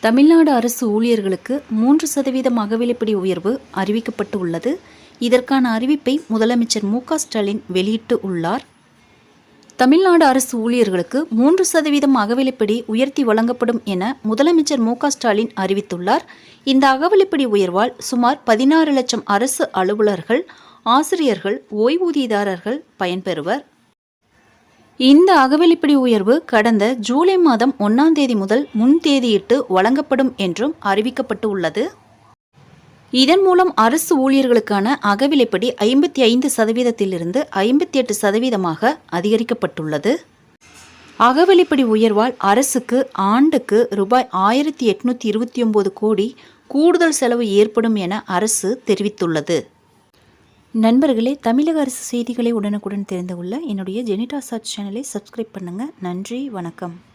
தமிழ்நாடு அரசு ஊழியர்களுக்கு 3% அகவிலைப்படி உயர்வு அறிவிக்கப்பட்டு உள்ளது. இதற்கான அறிவிப்பை முதலமைச்சர் மு.க. ஸ்டாலின் வெளியிட்டு உள்ளார். தமிழ்நாடு அரசு ஊழியர்களுக்கு 3% அகவிலைப்படி உயர்த்தி வழங்கப்படும் என முதலமைச்சர் மு.க. ஸ்டாலின் அறிவித்துள்ளார். இந்த அகவிலைப்படி உயர்வால் சுமார் 16 லட்சம் அரசு அலுவலர்கள், ஆசிரியர்கள், ஓய்வூதியதாரர்கள் பயன்பெறுவர். இந்த அகவிலைப்படி உயர்வு கடந்த ஜூலை மாதம் 1ஆம் தேதி முதல் முன்தேதியிட்டு வழங்கப்படும் என்றும் அறிவிக்கப்பட்டு உள்ளது. இதன் மூலம் அரசு ஊழியர்களுக்கான அகவிலைப்படி 55%இலிருந்து 58% அதிகரிக்கப்பட்டுள்ளது. அகவிலைப்படி உயர்வால் அரசுக்கு ஆண்டுக்கு ரூபாய் 1829 கோடி கூடுதல் செலவு ஏற்படும் என அரசு தெரிவித்துள்ளது. நண்பர்களே, தமிழக அரசு செய்திகளை உடனுக்குடன் தெரிந்து கொள்ள என்னுடைய ஜெனிடா சர்ச் சேனலை சப்ஸ்கிரைப் பண்ணுங்கள். நன்றி, வணக்கம்.